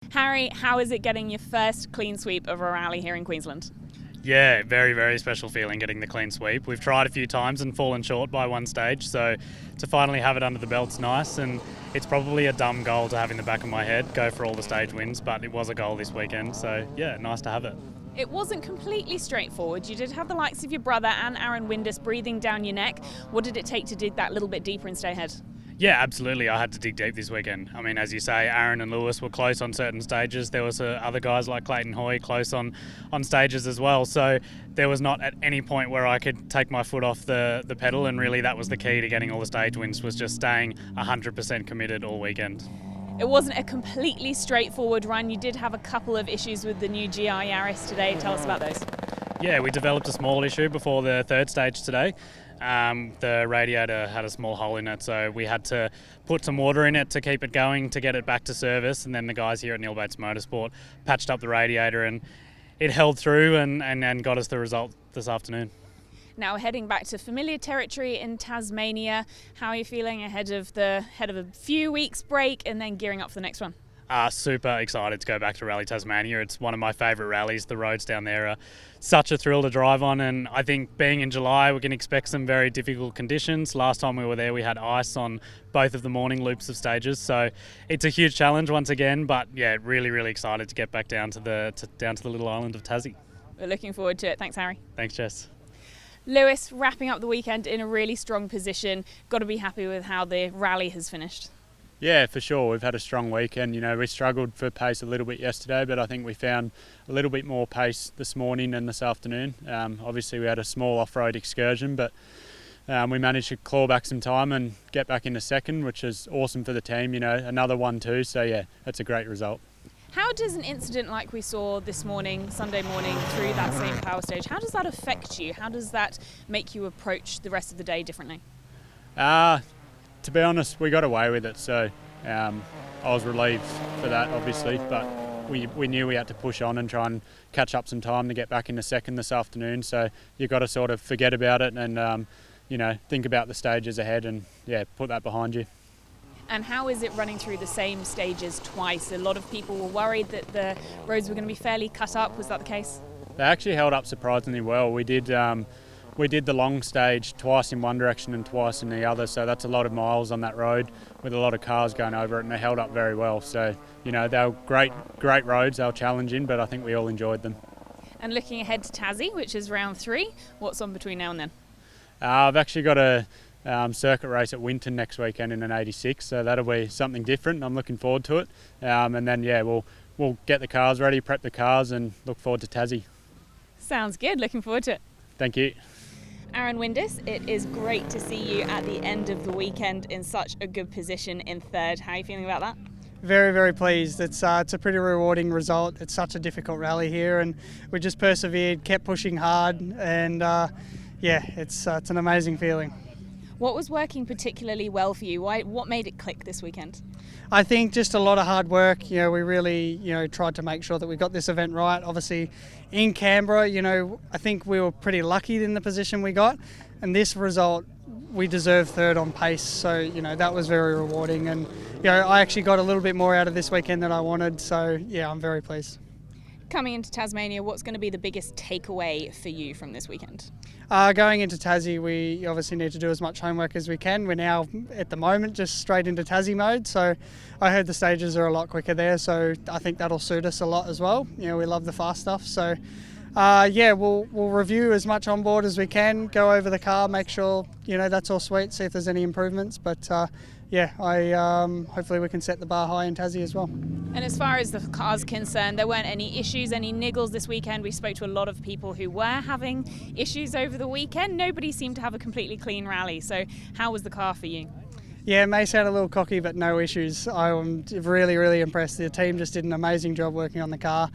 Harry, how is it getting your first clean sweep of a rally here in Queensland? Yeah, very, very special feeling getting the clean sweep. We've tried a few times and fallen short by one stage, so to finally have it under the belt's nice, and it's probably a dumb goal to have in the back of my head, go for all the stage wins, but it was a goal this weekend, so yeah, nice to have it. It wasn't completely straightforward. You did have the likes of your brother and Aaron Windus breathing down your neck. What did it take to dig that little bit deeper and stay ahead? Yeah, absolutely. I had to dig deep this weekend. I mean, as you say, Aaron and Lewis were close on certain stages. There was other guys like Clayton Hoy close on stages as well. So there was not at any point where I could take my foot off the pedal, and really that was the key to getting all the stage wins, was just staying 100% committed all weekend. It wasn't a completely straightforward run. You did have a couple of issues with the new GR Yaris today. Tell us about those. Yeah, we developed a small issue before the third stage today. The radiator had a small hole in it, so we had to put some water in it to keep it going, to get it back to service, and then the guys here at Neil Bates Motorsport patched up the radiator, and it held through and got us the result this afternoon. Now heading back to familiar territory in Tasmania, how are you feeling ahead of a few weeks break and then gearing up for the next one? Super excited to go back to Rally Tasmania. It's one of my favourite rallies. The roads down there are such a thrill to drive on, and I think being in July we can expect some very difficult conditions. Last time we were there we had ice on both of the morning loops of stages, so it's a huge challenge once again, but yeah, really excited to get back down to the little island of Tassie. We're looking forward to it. Thanks, Harry. Thanks, Jess. Lewis, wrapping up the weekend in a really strong position. Got to be happy with how the rally has finished. Yeah, for sure. We've had a strong weekend. You know, we struggled for pace a little bit yesterday, but I think we found a little bit more pace this morning and this afternoon. Obviously, we had a small off-road excursion, but we managed to claw back some time and get back into second, which is awesome for the team. You know, another 1-2. So yeah, that's a great result. How does an incident like we saw this morning, Sunday morning, through that same power stage, how does that affect you? How does that make you approach the rest of the day differently? To be honest, we got away with it, so I was relieved for that, obviously, but we knew we had to push on and try and catch up some time to get back into second this afternoon, so you've got to sort of forget about it and think about the stages ahead and yeah, put that behind you. And how is it running through the same stages twice? A lot of people were worried that the roads were going to be fairly cut up. Was that the case? They actually held up surprisingly well. We did the long stage twice in one direction and twice in the other, so that's a lot of miles on that road with a lot of cars going over it, and they held up very well. So, you know, they were great roads, they were challenging, but I think we all enjoyed them. And looking ahead to Tassie, which is round 3, what's on between now and then? I've actually got a circuit race at Winton next weekend in an 86, so that'll be something different. I'm looking forward to it. And then, yeah, we'll get the cars ready, prep the cars, and look forward to Tassie. Sounds good. Looking forward to it. Thank you. Aaron Windus, it is great to see you at the end of the weekend in such a good position in third. How are you feeling about that? Very pleased. It's a pretty rewarding result. It's such a difficult rally here, and we just persevered, kept pushing hard, and it's an amazing feeling. What was working particularly well for you? What made it click this weekend? I think just a lot of hard work. You know, we really, tried to make sure that we got this event right. Obviously, in Canberra, I think we were pretty lucky in the position we got, and this result, we deserve third on pace. So, that was very rewarding, and I actually got a little bit more out of this weekend than I wanted. So, yeah, I'm very pleased. Coming into Tasmania, what's going to be the biggest takeaway for you from this weekend? Going into Tassie, we obviously need to do as much homework as we can. We're now, at the moment, just straight into Tassie mode. So I heard the stages are a lot quicker there, so I think that'll suit us a lot as well. We love the fast stuff. So we'll review as much on board as we can, go over the car, make sure, that's all sweet, see if there's any improvements. But hopefully we can set the bar high in Tassie as well. And as far as the car's concerned, there weren't any issues, any niggles this weekend. We spoke to a lot of people who were having issues over the weekend. Nobody seemed to have a completely clean rally. So how was the car for you? Yeah, it may sound a little cocky, but no issues. I'm really impressed. The team just did an amazing job working on the car.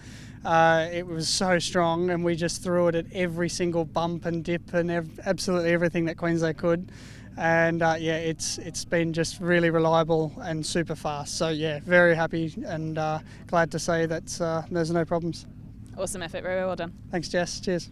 It was so strong, and we just threw it at every single bump and dip and absolutely everything that Queensland could. And it's been just really reliable and super fast. So yeah, very happy and glad to say that there's no problems. Awesome effort, very well done. Thanks, Jess. Cheers.